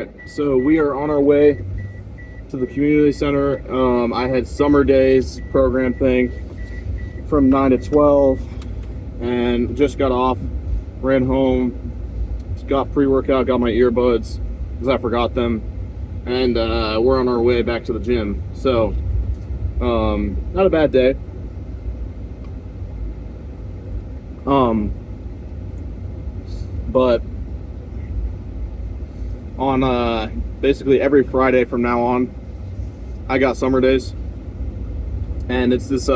right, so we are on our way to the community center. I had summer days program thing from 9 to 12 and just got off, ran home, got pre-workout, got my earbuds because I forgot them, and we're on our way back to the gym. So, not a bad day. But on basically every Friday from now on, I got summer days, and it's this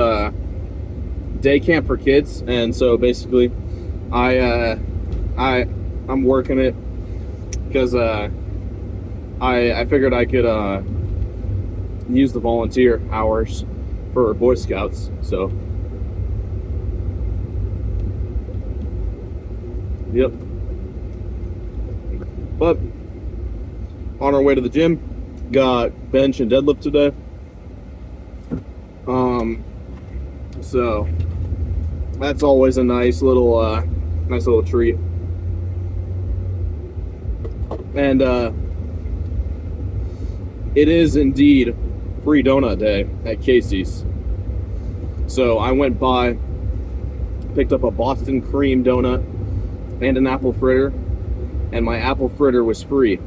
day camp for kids. And so basically, I'm working it because I figured I could use the volunteer hours for Boy Scouts. So, yep. But on our way to the gym, got bench and deadlift today. So that's always a nice little treat. And it is indeed free donut day at Casey's. So I went by, picked up a Boston cream donut and an apple fritter, and my apple fritter was free.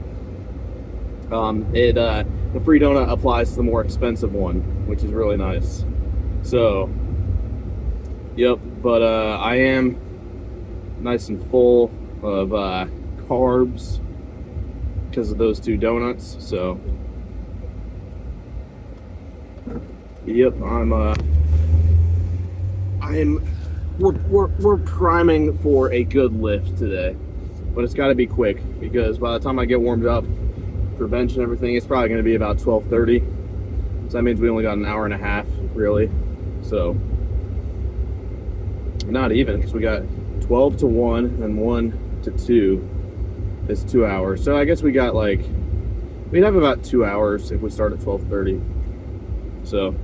The free donut applies to the more expensive one, which is really nice. So, yep. But I am nice and full of carbs because of those two donuts. So, yep. We're priming for a good lift today, but it's got to be quick because by the time I get warmed up for bench and everything, it's probably going to be about 12:30. So that means we only got an hour and a half, really. So not even, because we got 12 to 1 and 1 to 2 is 2 hours. So I guess we'd have about 2 hours if we start at 12:30. So,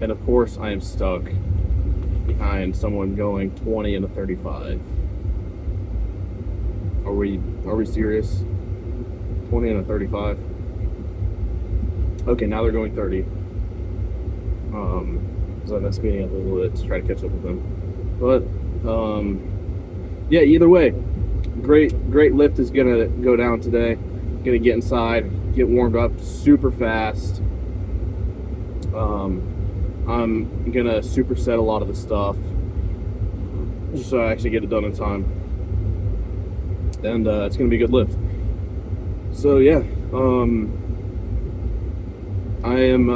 and of course I am stuck behind someone going 20 and a 35. Are we serious? 20 and a 35. Okay, now they're going 30. So I'm speeding up a little bit to try to catch up with them. But yeah, either way, great lift is gonna go down today. Gonna get inside, get warmed up super fast. I'm gonna superset a lot of the stuff just so I actually get it done in time, and it's gonna be a good lift. So yeah, I am.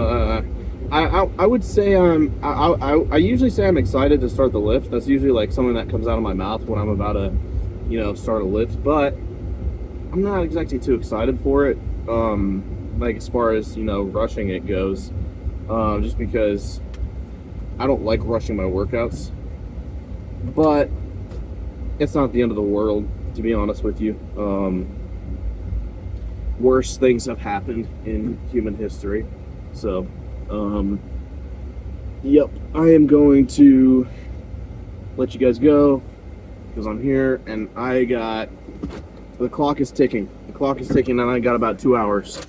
I would say I usually say I'm excited to start the lift. That's usually like something that comes out of my mouth when I'm about to, start a lift. But I'm not exactly too excited for it. Like as far as rushing it goes, just because I don't like rushing my workouts. But it's not the end of the world, to be honest with you. Worse things have happened in human history. So, yep, I am going to let you guys go because I'm here and the clock is ticking. The clock is ticking and I got about 2 hours.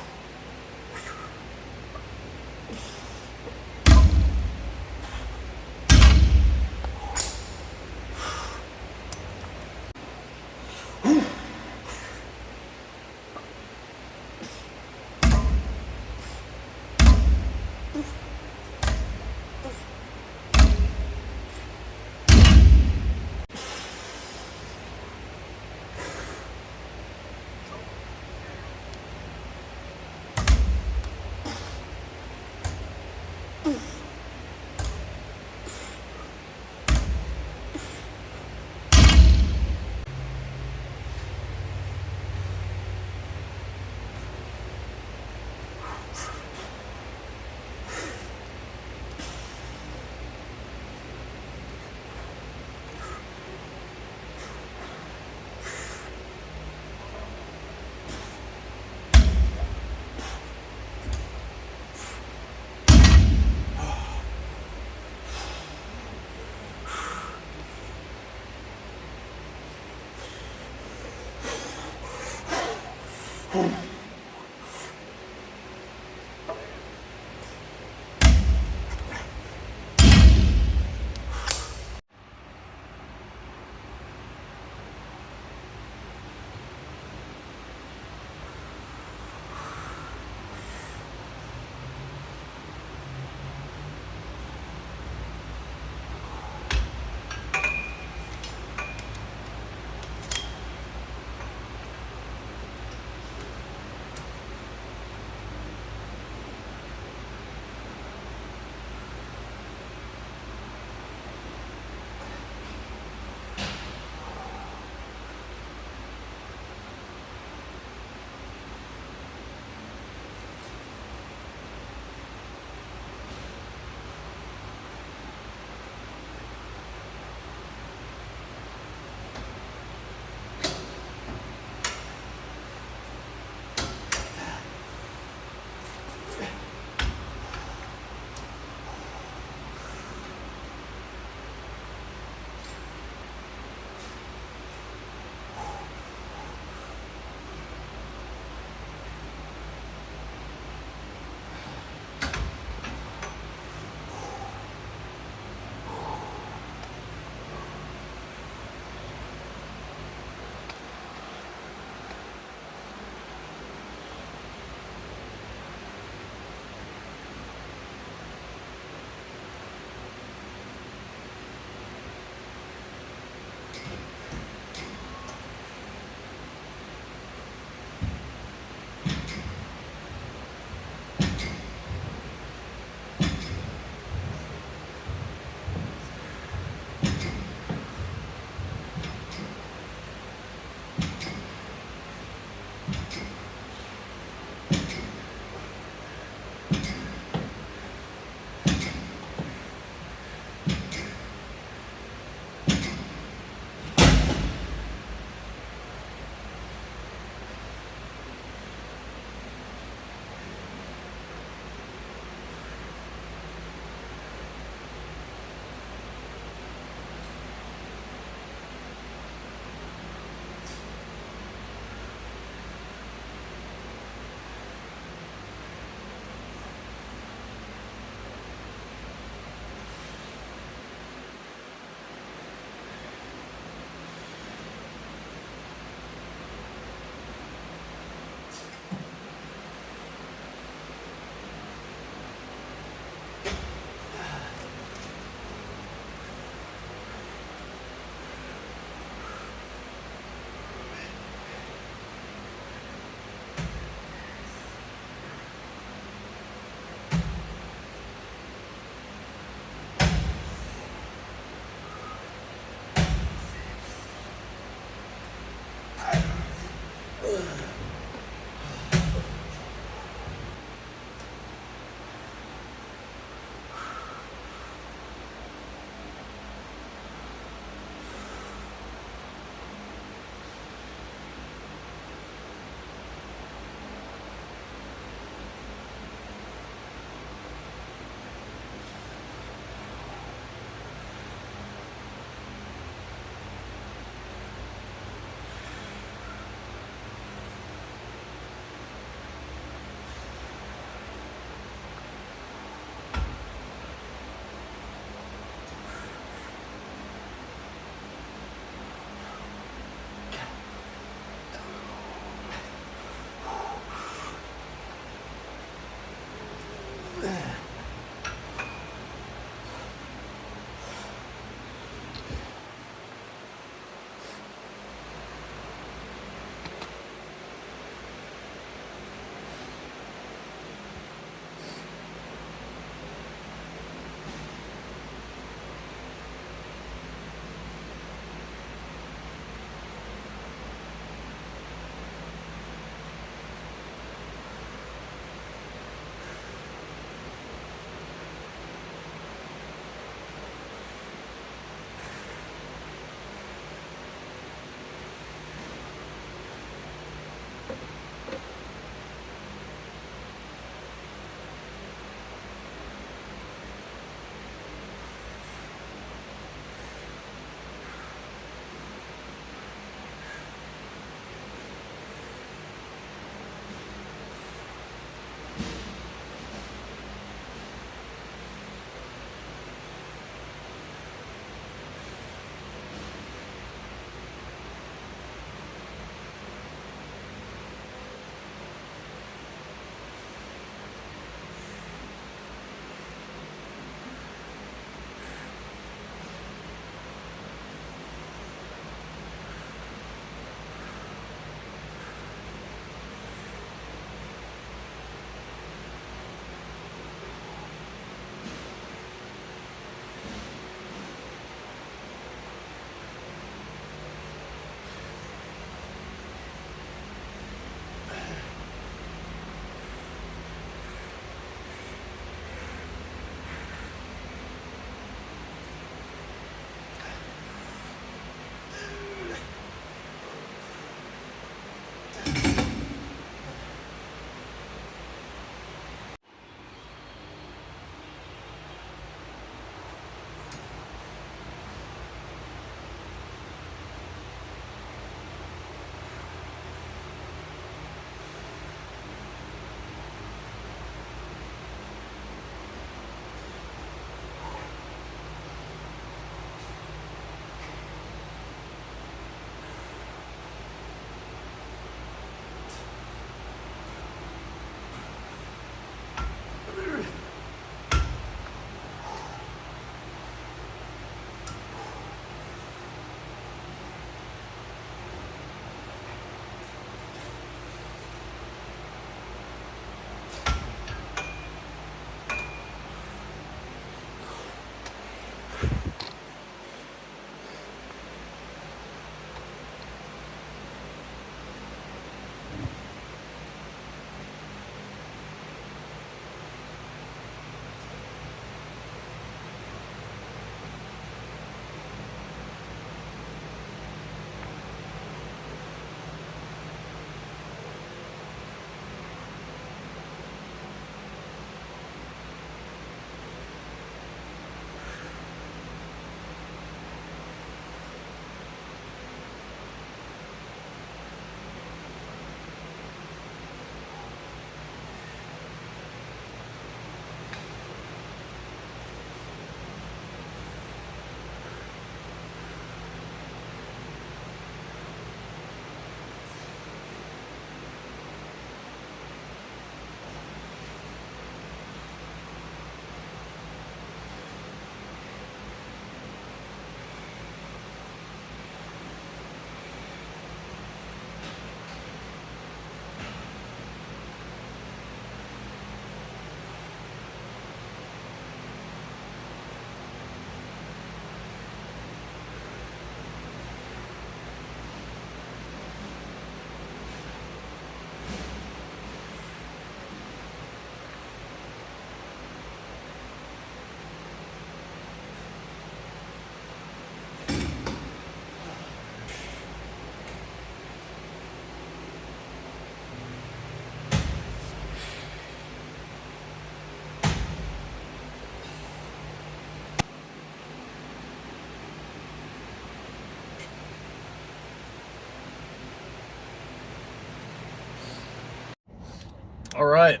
All right.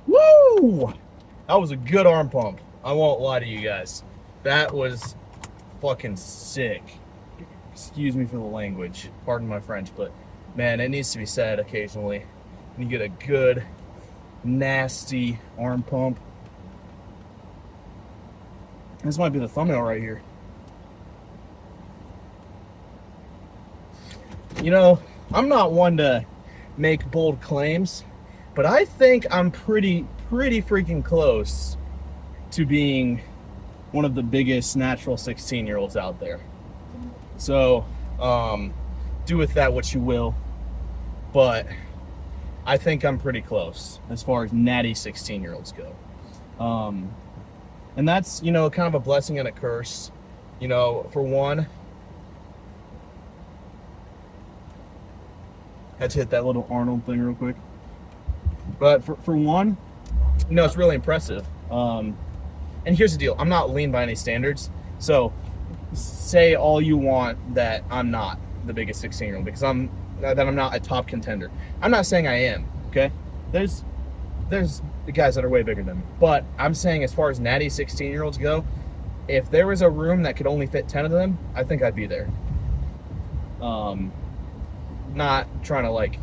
Woo! That was a good arm pump. I won't lie to you guys. That was fucking sick. Excuse me for the language. Pardon my French, but man, it needs to be said occasionally. You get a good, nasty arm pump. This might be the thumbnail right here. You know, I'm not one to make bold claims, but I think I'm pretty freaking close to being one of the biggest natural 16-year-olds out there. So, do with that what you will, but I think I'm pretty close as far as natty 16-year-olds go. And that's, you know, kind of a blessing and a curse. You know, for one, had to hit that little Arnold thing real quick. But for one, you know, it's really impressive. And here's the deal. I'm not lean by any standards. So say all you want that I'm not the biggest 16-year-old because I'm not a top contender. I'm not saying I am, okay? There's the guys that are way bigger than me. But I'm saying as far as natty 16-year-olds go, if there was a room that could only fit 10 of them, I think I'd be there. Not trying to like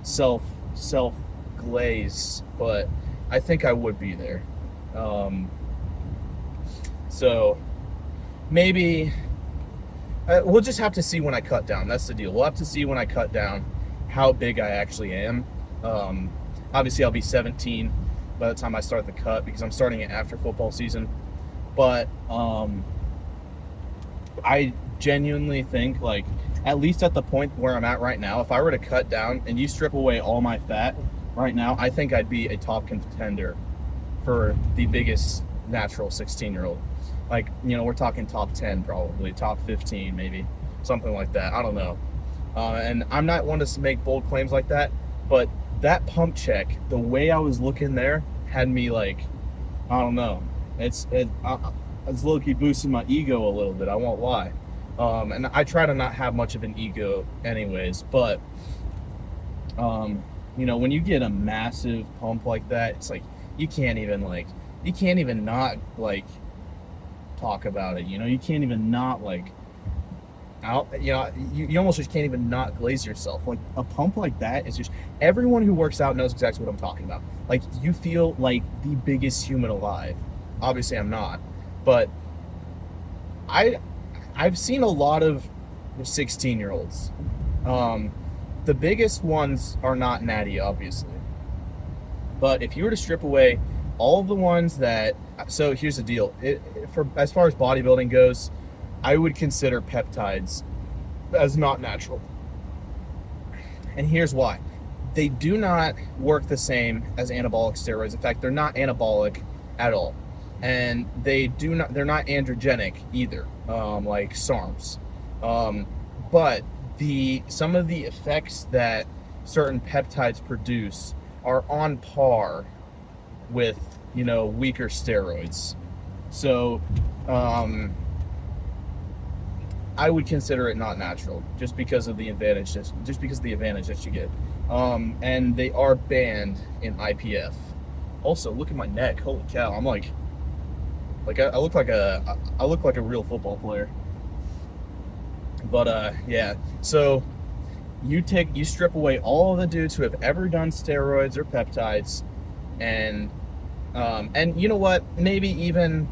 self glaze, but I think I would be there. So maybe we'll just have to see when I cut down. That's the deal. We'll have to see when I cut down how big I actually am. Obviously I'll be 17 by the time I start the cut because I'm starting it after football season. But I genuinely think, like, at least at the point where I'm at right now, if I were to cut down and you strip away all my fat right now, I think I'd be a top contender for the biggest natural 16-year-old. Like, you know, we're talking top 10 probably, top 15 maybe, something like that. I don't know. And I'm not one to make bold claims like that, but that pump check, the way I was looking there, had me like, I don't know. It's low-key boosting my ego a little bit, I won't lie. And I try to not have much of an ego anyways, but you know, when you get a massive pump like that, it's like you can't even not like talk about it, you know. You can't even not like out, you know, you almost just can't even not glaze yourself. Like a pump like that is just, everyone who works out knows exactly what I'm talking about. Like, you feel like the biggest human alive. Obviously I'm not, but I've seen a lot of 16-year-olds. The biggest ones are not natty, obviously. But if you were to strip away all the ones that, so here's the deal. For as far as bodybuilding goes, I would consider peptides as not natural. And here's why. They do not work the same as anabolic steroids. In fact, they're not anabolic at all. And they're not androgenic either, like SARMs. But some of the effects that certain peptides produce are on par with, weaker steroids. So, I would consider it not natural, just because of the advantage, just because of the advantage that you get. And they are banned in IPF. Also, look at my neck. Holy cow! I'm I look like a real football player. But yeah. So you strip away all of the dudes who have ever done steroids or peptides, and you know what? Maybe even,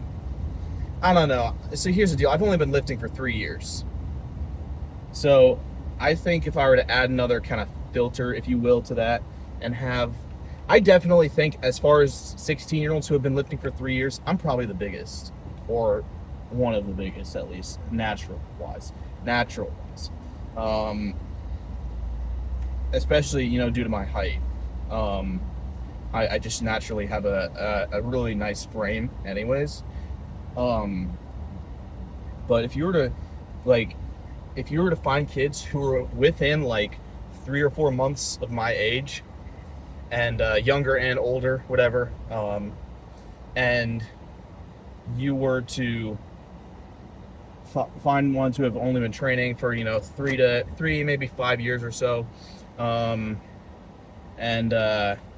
I don't know. So here's the deal. I've only been lifting for 3 years. So I think if I were to add another kind of filter, if you will, to that, and I definitely think, as far as 16-year-olds who have been lifting for 3 years, I'm probably the biggest, or one of the biggest, at least, natural wise. Especially, due to my height. I just naturally have a really nice frame anyways. But if you were to find kids who are within 3 or 4 months of my age, and younger and older, whatever, and you were to find ones who have only been training for 3 maybe 5 years or so, and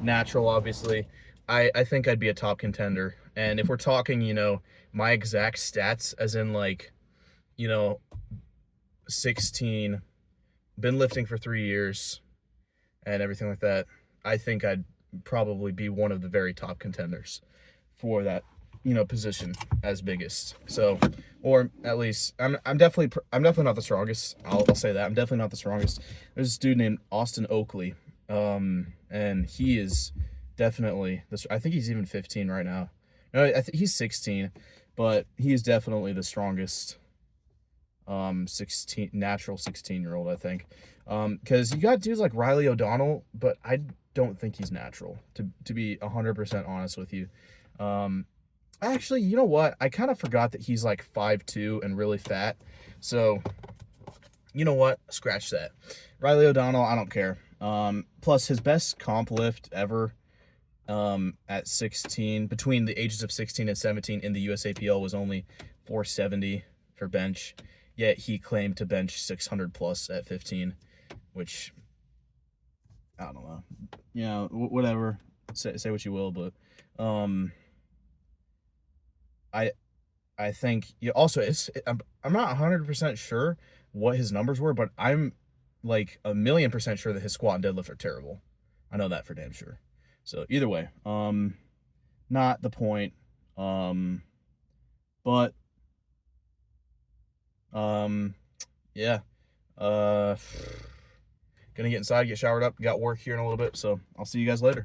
natural, obviously, I think I'd be a top contender. And if we're talking, my exact stats, as in 16, been lifting for 3 years, and everything like that, I think I'd probably be one of the very top contenders for that, position as biggest. So, or at least I'm definitely not the strongest. I'll say that I'm definitely not the strongest. There's this dude named Austin Oakley, and he is definitely this. I think he's even 15 right now. No, I think he's 16, but he is definitely the strongest 16-year-old, I think. Because you got dudes like Riley O'Donnell, but I don't think he's natural, to be 100% honest with you. Actually, you know what? I kind of forgot that he's 5'2" and really fat. So, you know what? Scratch that. Riley O'Donnell, I don't care. Plus, his best comp lift ever at 16, between the ages of 16 and 17 in the USAPL, was only 470 for bench. Yet he claimed to bench 600 plus at 15, which, I don't know. Whatever. Say what you will, but I think, also, I'm not 100% sure what his numbers were, but I'm like 1,000,000% sure that his squat and deadlift are terrible. I know that for damn sure. So either way, not the point. But yeah. Gonna get inside, get showered up, got work here in a little bit, so I'll see you guys later.